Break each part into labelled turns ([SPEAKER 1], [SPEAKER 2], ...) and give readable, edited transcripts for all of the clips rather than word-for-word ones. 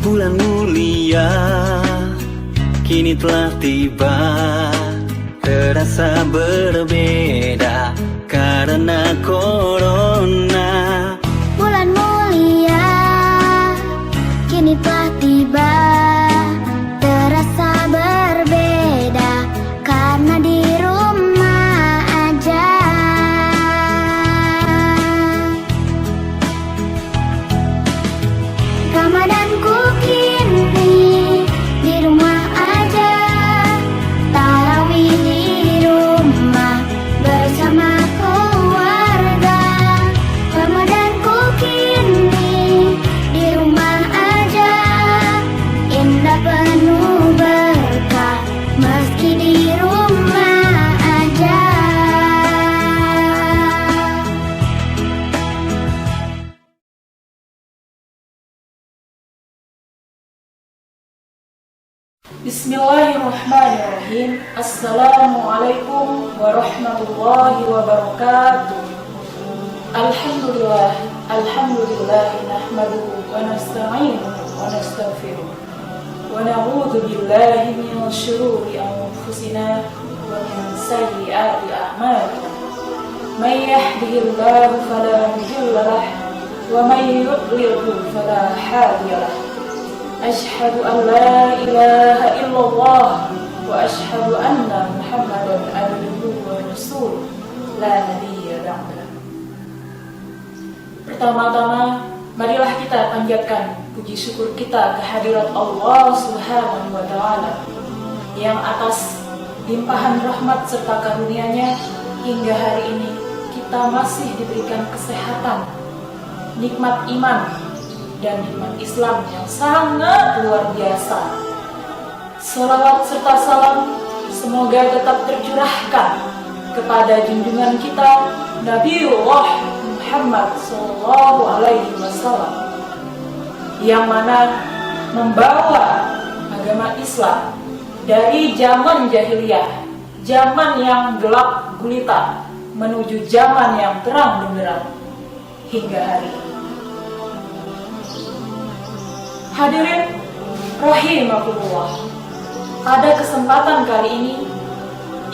[SPEAKER 1] Bulan mulia kini telah tiba, terasa berbeda karena corona.
[SPEAKER 2] Bulan mulia kini telah tiba, terasa berbeda karena di rumah aja. Ramadanku kini di rumah aja, tarawih di rumah bersama keluarga. Ramadanku kini di rumah aja, indah penuh berkah meski di rumah aja.
[SPEAKER 3] Bismillahirrahmanirrahim. Assalamualaikum warahmatullahi wabarakatuh. Alhamdulillah, nahmaduhu wa nasta'inuhu wa nastaghfiruh wa na'udzu billahi min syururi anfusina wa min sayyiati a'malina. May yahdihillahu fala mudilla lahu wa may yudlilhu fala hadiya lahu. Asyhadu an la ilaha illallah wa asyhadu anna Muhammadan abduhu wa rasuluh la nabiyya ba'dah. Pertama-tama, marilah kita panjatkan puji syukur kita kehadirat Allah Subhanahu wa taala yang atas limpahan rahmat serta karunia-Nya hingga hari ini kita masih diberikan kesehatan, nikmat iman dan nikmat Islam yang sangat luar biasa. Salawat serta salam semoga tetap tercurahkan kepada junjungan kita Nabiullah Muhammad SAW, yang mana membawa agama Islam dari zaman jahiliyah, zaman yang gelap gulita, menuju zaman yang terang benderang hingga hari ini. Hadirin rahimakumullah, pada kesempatan kali ini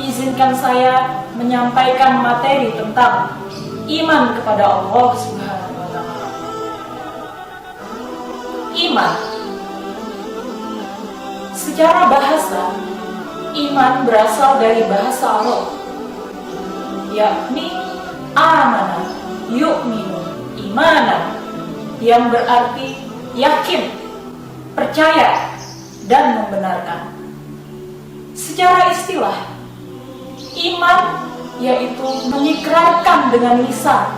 [SPEAKER 3] izinkan saya menyampaikan materi tentang iman kepada Allah Subhanahu wa taala. Iman secara bahasa, iman berasal dari bahasa Arab, yakni amana yu'minu imanan, yang berarti yakin, percaya, dan membenarkan. Secara istilah, iman yaitu mengikrarkan dengan lisan,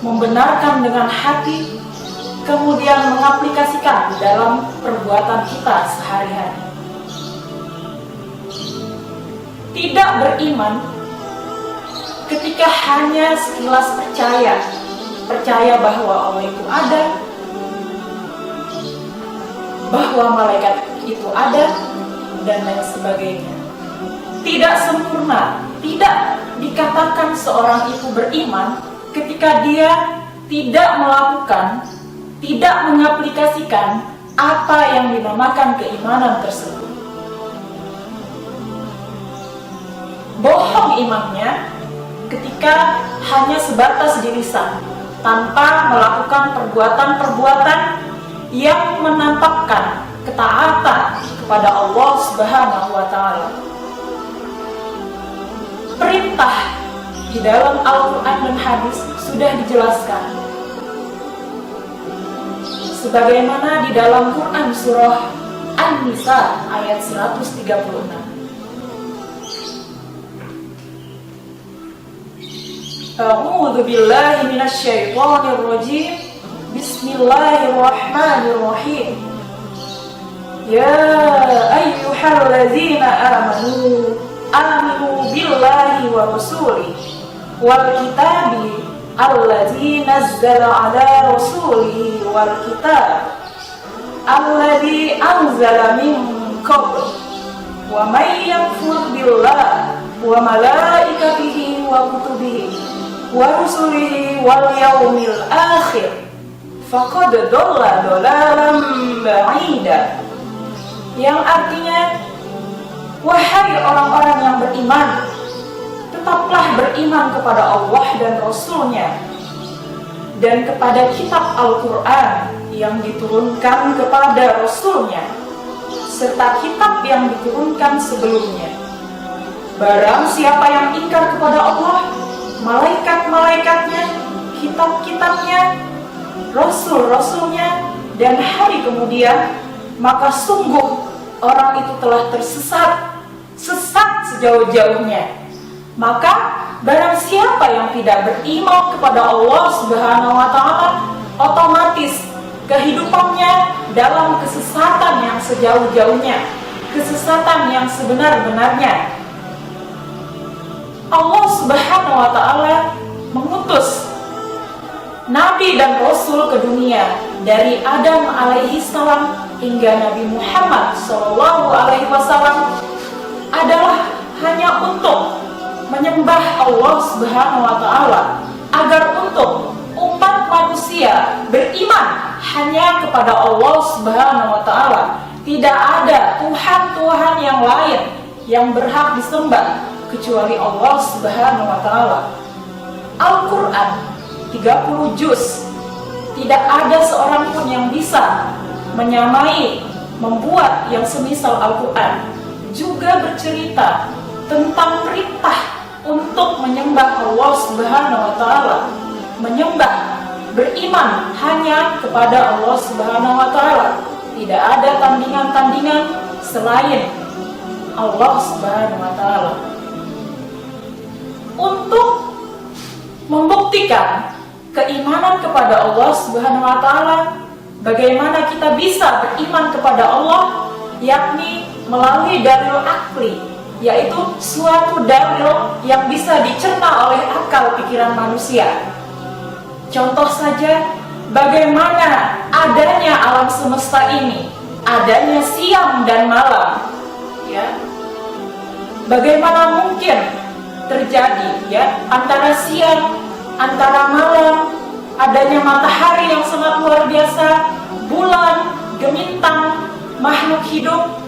[SPEAKER 3] membenarkan dengan hati, kemudian mengaplikasikan dalam perbuatan kita sehari-hari. Tidak beriman ketika hanya sekilas percaya bahwa Allah itu ada, bahwa malaikat itu ada, dan lain sebagainya. Tidak sempurna, tidak dikatakan seorang itu beriman ketika dia tidak melakukan, tidak mengaplikasikan apa yang dinamakan keimanan tersebut. Bohong imannya ketika hanya sebatas di lisan, tanpa melakukan perbuatan-perbuatan yang menampakkan ketaatan kepada Allah Subhanahu wa taala. Perintah di dalam Al-Quran dan hadis sudah dijelaskan, sebagaimana di dalam Quran surah An-Nisa ayat 136. A'udzu billahi minasy syaithanir rajim. Bismillahirrahmanirrahim. Ya ayyuhalladzina amanu aminu billahi wa rasulih wal kitabi alladzi nazzala ala rasulihi wal kitab alladzi anzala min qabl wa may yakfur billah wa malaikatihi wa kutubihi wa rusulihi wal yaumil akhir faqad dhalla dhalalan ba'ida, yang artinya, wahai orang-orang yang beriman, tetaplah beriman kepada Allah dan Rasul-Nya, dan kepada kitab Al-Quran yang diturunkan kepada Rasul-Nya, serta kitab yang diturunkan sebelumnya. Barang siapa yang ingkar kepada Allah, malaikat-malaikatnya, kitab-kitabnya, Rasul-Rasulnya, dan hari kemudian, maka sungguh orang itu telah sesat sejauh-jauhnya. Maka barang siapa yang tidak beriman kepada Allah Subhanahu wa Ta'ala, otomatis kehidupannya dalam kesesatan yang sejauh-jauhnya, kesesatan yang sebenar-benarnya. Allah Subhanahu wa Ta'ala mengutus Nabi dan Rasul ke dunia dari Adam alaihi salam hingga Nabi Muhammad sallallahu alaihi wasallam adalah hanya untuk menyembah Allah Subhanahu wa Ta'ala, agar untuk umat manusia beriman hanya kepada Allah Subhanahu wa Ta'ala. Tidak ada Tuhan-Tuhan yang lain yang berhak disembah kecuali Allah Subhanahu wa Ta'ala. Al-Quran 30 juz, tidak ada seorang pun yang bisa menyamai, membuat yang semisal Al-Quran. Juga bercerita tentang perintah untuk menyembah Allah Subhanahu wa Ta'ala, menyembah, beriman hanya kepada Allah Subhanahu wa Ta'ala. Tidak ada tandingan-tandingan selain Allah Subhanahu wa Ta'ala. Untuk membuktikan keimanan kepada Allah Subhanahu wa Ta'ala, bagaimana kita bisa beriman kepada Allah, yakni melalui dalil akli, yaitu suatu dalil yang bisa dicerna oleh akal pikiran manusia. Contoh saja, bagaimana adanya alam semesta ini, adanya siang dan malam, ya. Bagaimana mungkin terjadi, ya, antara siang, antara malam, adanya matahari yang sangat luar biasa, bulan, gemintang, makhluk hidup,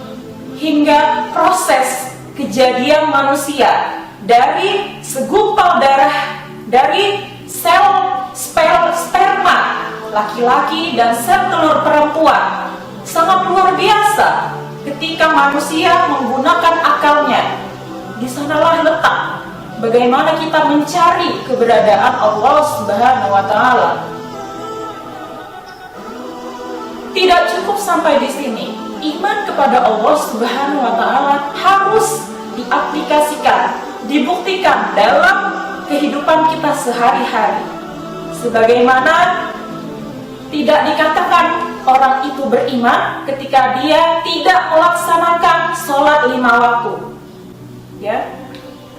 [SPEAKER 3] hingga proses kejadian manusia dari segumpal darah, dari sel sperma laki-laki dan sel telur perempuan, sangat luar biasa. Ketika manusia menggunakan akalnya, di sanalah letak bagaimana kita mencari keberadaan Allah Subhanahu wa Ta'ala. Tidak cukup sampai di sini. Iman kepada Allah Subhanahu wa Ta'ala harus diaplikasikan, dibuktikan dalam kehidupan kita sehari-hari. Sebagaimana tidak dikatakan orang itu beriman ketika dia tidak melaksanakan sholat 5 waktu, ya.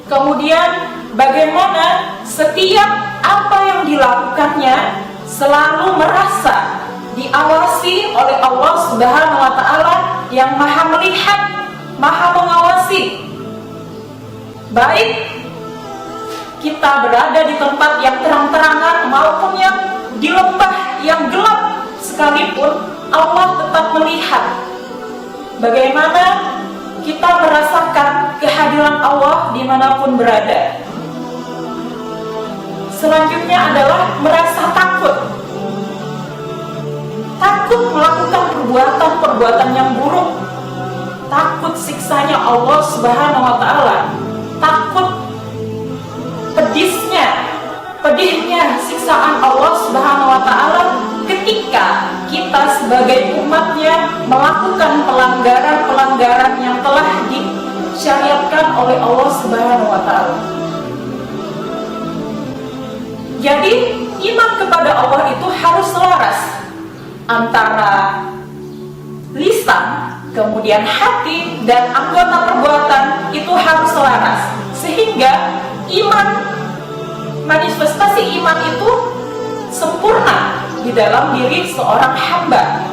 [SPEAKER 3] Kemudian bagaimana setiap apa yang dilakukannya selalu merasa diawasi oleh Allah Subhanahu wa Ta'ala yang Maha melihat, Maha mengawasi. Baik kita berada di tempat yang terang-terangan maupun yang di lembah yang gelap sekalipun, Allah tetap melihat. Bagaimana kita merasakan kehadiran Allah dimanapun berada. Selanjutnya adalah merasa takut. Takut melakukan perbuatan-perbuatan yang buruk. Takut siksanya Allah Subhanahu wa Ta'ala. Takut pedihnya siksaan Allah Subhanahu wa Ta'ala ketika kita sebagai umatnya melakukan pelanggaran-pelanggaran yang telah disyariatkan oleh Allah Subhanahu wa Ta'ala. Jadi iman kepada Allah itu harus selaras antara lisan, kemudian hati, dan anggota perbuatan itu harus selaras, sehingga iman, manifestasi iman itu sempurna di dalam diri seorang hamba.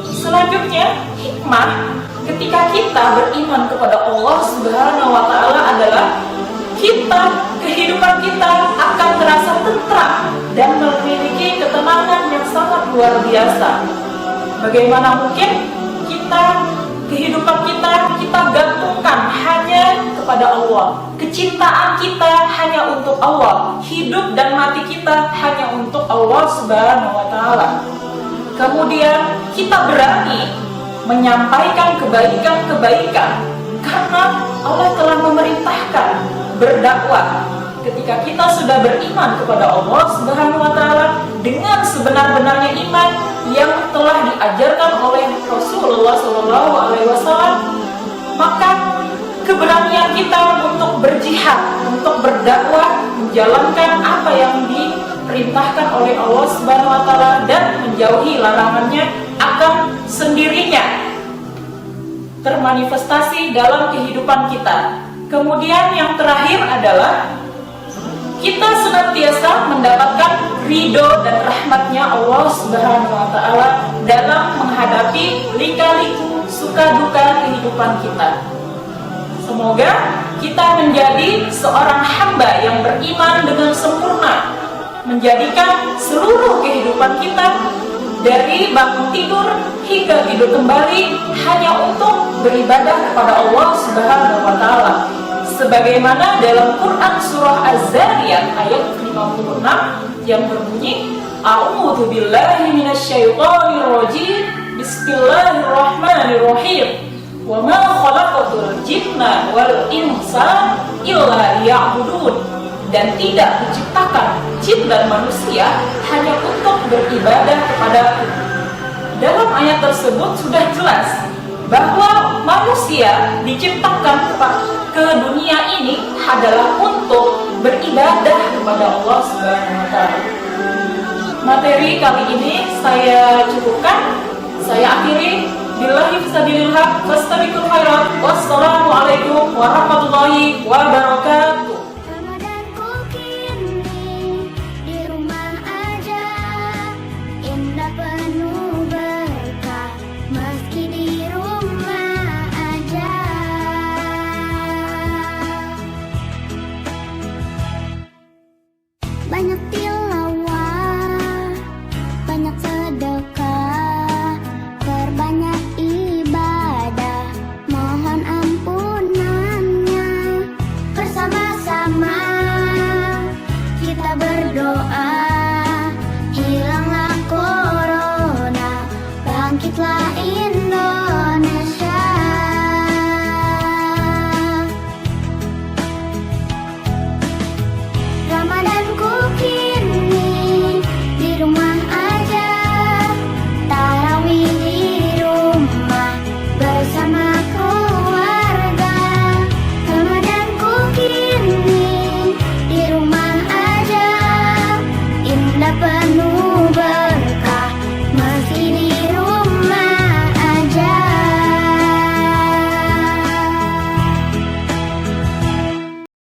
[SPEAKER 3] Selanjutnya, hikmah ketika kita beriman kepada Allah Subhanahu wa Ta'ala adalah kehidupan kita akan terasa tentram dan memiliki ketenangan yang sangat luar biasa. Bagaimana mungkin kehidupan kita gantungkan hanya kepada Allah. Kecintaan kita hanya untuk Allah. Hidup dan mati kita hanya untuk Allah Subhanahu wa Ta'ala. Kemudian kita berani menyampaikan kebaikan-kebaikan karena Allah telah memerintahkan berdakwah. Ketika kita sudah beriman kepada Allah Subhanahu wa Ta'ala dengan sebenar-benarnya iman yang telah diajarkan oleh Rasulullah SAW, maka keberanian kita untuk berjihad, untuk berdakwah, menjalankan apa yang diperintahkan oleh Allah Subhanahu wa Ta'ala dan menjauhi larangannya akan sendirinya termanifestasi dalam kehidupan kita. Kemudian yang terakhir adalah kita senantiasa mendapatkan ridho dan rahmatnya Allah Subhanahu wa Ta'ala dalam menghadapi lika-liku suka duka kehidupan kita. Semoga kita menjadi seorang hamba yang beriman dengan sempurna, menjadikan seluruh kehidupan kita dari bangun tidur hingga tidur kembali hanya untuk beribadah kepada Allah Subhanahu wa Ta'ala. Sebagaimana dalam Quran surah Az-Zariyat ayat 56 yang berbunyi, A'udzu billahi minasyaitonir rajim. Bismillahirrahmanirrahim. Wa ma khalaqatul jinna wal insa illa liya'budun. Dan tidak diciptakan jin dan manusia hanya untuk beribadah kepadaku. Dalam ayat tersebut sudah jelas bahwa manusia diciptakan ke dunia ini adalah untuk beribadah kepada Allah Subhanahu wa Ta'ala. Materi kali ini saya cukupkan. Saya akhiri. Billahi fisabilil haq, fastabiqul khairat. Wassalamualaikum warahmatullahi wabarakatuh.
[SPEAKER 2] Ramadanku kini di rumah aja, indah penuh berkah meski di rumah aja. Banyak tilawah, banyak sedekah, perbanyak ibadah, mohon ampunannya. Bersama-sama kita berdoa, hilanglah corona, bangkitlah Indonesia.